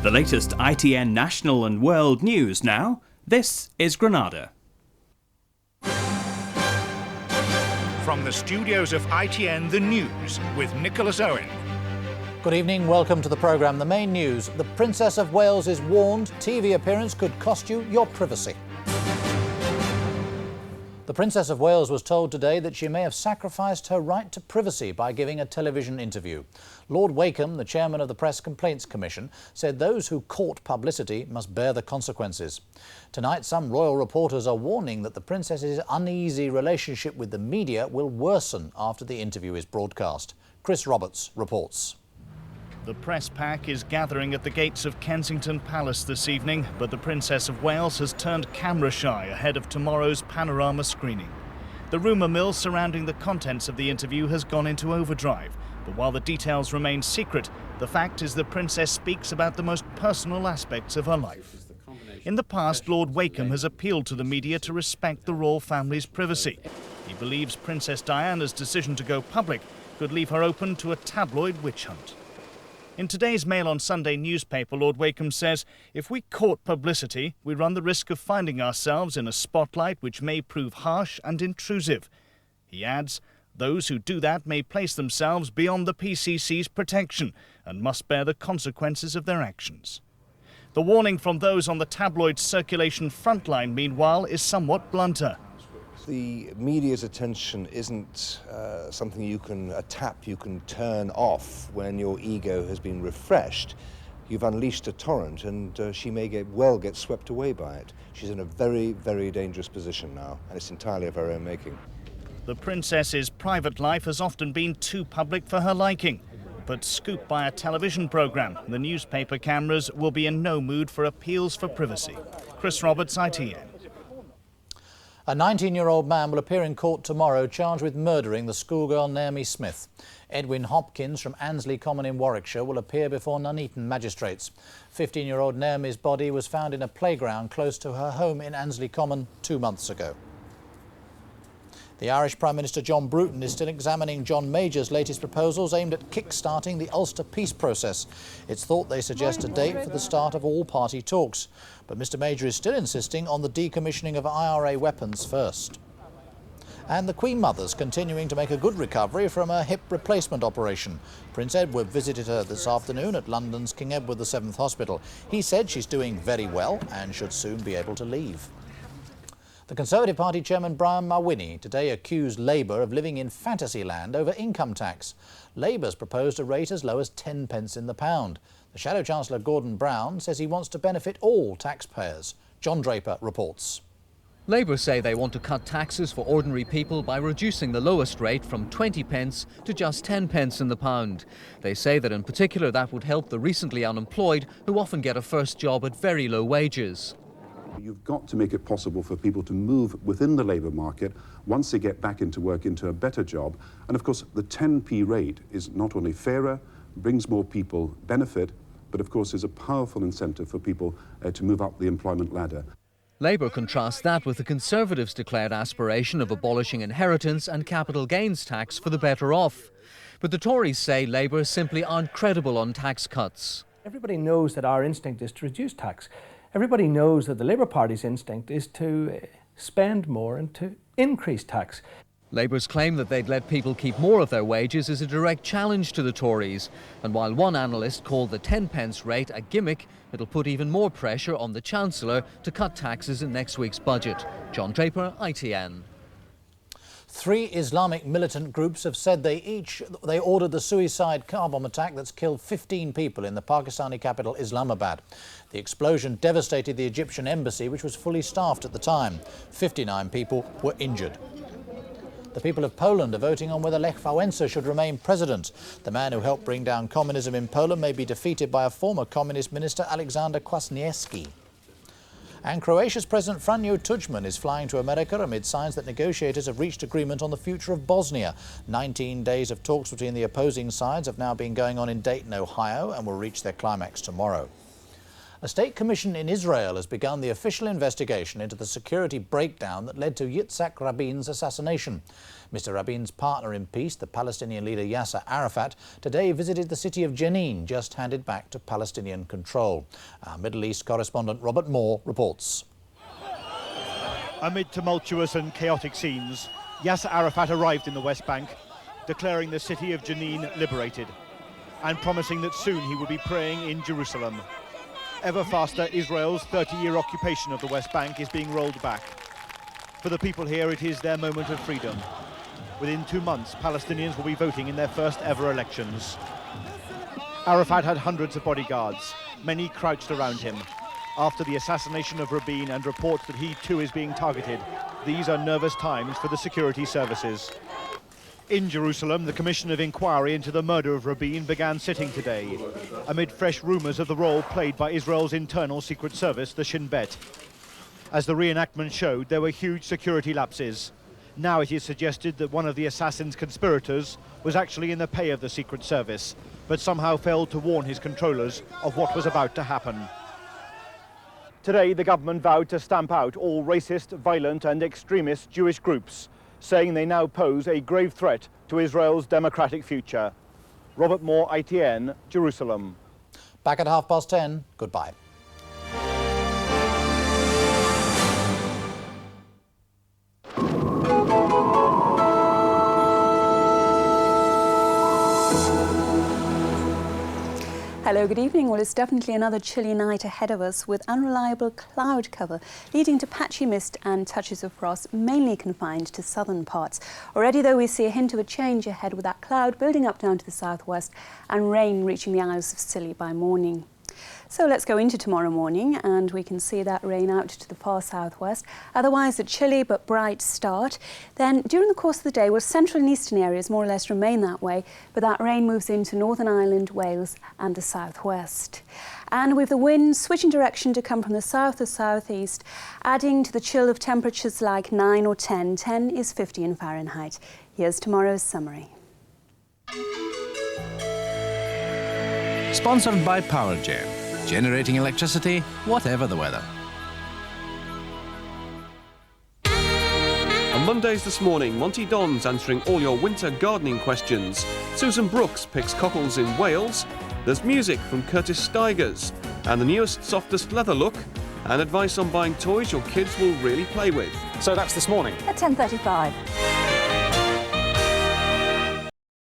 The latest ITN national and world news now. This is Granada. From the studios of ITN, the news with Nicholas Owen. Good evening, welcome to the programme. The main news: the Princess of Wales is warned TV appearance could cost you your privacy. The Princess of Wales was told today that she may have sacrificed her right to privacy by giving a television interview. Lord Wakeham, the chairman of the Press Complaints Commission, said those who court publicity must bear the consequences. Tonight, some royal reporters are warning that the Princess's uneasy relationship with the media will worsen after the interview is broadcast. Chris Roberts reports. The press pack is gathering at the gates of Kensington Palace this evening, but the Princess of Wales has turned camera shy ahead of tomorrow's panorama screening. The rumour mill surrounding the contents of the interview has gone into overdrive, but while the details remain secret, the fact is the Princess speaks about the most personal aspects of her life. In the past, Lord Wakeham has appealed to the media to respect the royal family's privacy. He believes Princess Diana's decision to go public could leave her open to a tabloid witch hunt. In today's Mail on Sunday newspaper, Lord Wakeham says, if we court publicity, we run the risk of finding ourselves in a spotlight which may prove harsh and intrusive. He adds, those who do that may place themselves beyond the PCC's protection and must bear the consequences of their actions. The warning from those on the tabloid circulation frontline, meanwhile, is somewhat blunter. The media's attention isn't something you can tap, you can turn off when your ego has been refreshed. You've unleashed a torrent and she may get swept away by it. She's in a very, very dangerous position now, and it's entirely of her own making. The Princess's private life has often been too public for her liking. But scooped by a television programme, the newspaper cameras will be in no mood for appeals for privacy. Chris Roberts, ITN. A 19-year-old man will appear in court tomorrow charged with murdering the schoolgirl Naomi Smith. Edwin Hopkins from Annesley Common in Warwickshire will appear before Nuneaton magistrates. 15-year-old Naomi's body was found in a playground close to her home in Annesley Common 2 months ago. The Irish Prime Minister John Bruton is still examining John Major's latest proposals aimed at kick-starting the Ulster peace process. It's thought they suggest a date for the start of all-party talks. But Mr Major is still insisting on the decommissioning of IRA weapons first. And the Queen Mother's continuing to make a good recovery from a hip replacement operation. Prince Edward visited her this afternoon at London's King Edward VII Hospital. He said she's doing very well and should soon be able to leave. The Conservative Party chairman Brian Mawhinney today accused Labour of living in fantasy land over income tax. Labour's proposed a rate as low as 10 pence in the pound. The Shadow Chancellor Gordon Brown says he wants to benefit all taxpayers. John Draper reports. Labour say they want to cut taxes for ordinary people by reducing the lowest rate from 20 pence to just 10 pence in the pound. They say that in particular that would help the recently unemployed who often get a first job at very low wages. You've got to make it possible for people to move within the labour market once they get back into work, into a better job. And of course, the 10p rate is not only fairer, brings more people benefit, but of course is a powerful incentive for people to move up the employment ladder. Labour contrasts that with the Conservatives' declared aspiration of abolishing inheritance and capital gains tax for the better off. But the Tories say Labour simply aren't credible on tax cuts. Everybody knows that our instinct is to reduce tax. Everybody knows that the Labour Party's instinct is to spend more and to increase tax. Labour's claim that they'd let people keep more of their wages is a direct challenge to the Tories. And while one analyst called the 10 pence rate a gimmick, it'll put even more pressure on the Chancellor to cut taxes in next week's budget. John Draper, ITN. 3 Islamic militant groups have said they ordered the suicide car bomb attack that's killed 15 people in the Pakistani capital Islamabad. The explosion devastated the Egyptian embassy, which was fully staffed at the time. 59 people were injured. The people of Poland are voting on whether Lech Wałęsa should remain president. The man who helped bring down communism in Poland may be defeated by a former communist minister, Aleksander Kwaśniewski. And Croatia's President Franjo Tudjman is flying to America amid signs that negotiators have reached agreement on the future of Bosnia. 19 days of talks between the opposing sides have now been going on in Dayton, Ohio, and will reach their climax tomorrow. A state commission in Israel has begun the official investigation into the security breakdown that led to Yitzhak Rabin's assassination. Mr. Rabin's partner in peace, the Palestinian leader Yasser Arafat, today visited the city of Jenin, just handed back to Palestinian control. Our Middle East correspondent Robert Moore reports. Amid tumultuous and chaotic scenes, Yasser Arafat arrived in the West Bank, declaring the city of Jenin liberated and promising that soon he would be praying in Jerusalem. Ever faster, Israel's 30-year occupation of the West Bank is being rolled back. For the people here, it is their moment of freedom. Within 2 months, Palestinians will be voting in their first ever elections. Arafat had hundreds of bodyguards, many crouched around him. After the assassination of Rabin and reports that he too is being targeted, these are nervous times for the security services. In Jerusalem, the Commission of Inquiry into the murder of Rabin began sitting today, amid fresh rumours of the role played by Israel's internal secret service, the Shin Bet. As the reenactment showed, there were huge security lapses. Now it is suggested that one of the assassin's conspirators was actually in the pay of the secret service, but somehow failed to warn his controllers of what was about to happen. Today, the government vowed to stamp out all racist, violent and extremist Jewish groups, saying they now pose a grave threat to Israel's democratic future. Robert Moore, ITN, Jerusalem. Back at 10:30. Goodbye. Hello, good evening. Well, it's definitely another chilly night ahead of us with unreliable cloud cover leading to patchy mist and touches of frost, mainly confined to southern parts. Already, though, we see a hint of a change ahead with that cloud building up down to the southwest and rain reaching the Isles of Scilly by morning. So let's go into tomorrow morning and we can see that rain out to the far southwest. Otherwise a chilly but bright start. Then during the course of the day, well, central and eastern areas more or less remain that way, but that rain moves into Northern Ireland, Wales and the southwest. And with the wind switching direction to come from the south or southeast, adding to the chill of temperatures like 9 or 10. 10 is 50 in Fahrenheit. Here's tomorrow's summary. Sponsored by PowerGen, generating electricity, whatever the weather. On Mondays this morning, Monty Don's answering all your winter gardening questions. Susan Brooks picks cockles in Wales. There's music from Curtis Stigers, and the newest, softest leather look, and advice on buying toys your kids will really play with. So that's this morning. At 10:35.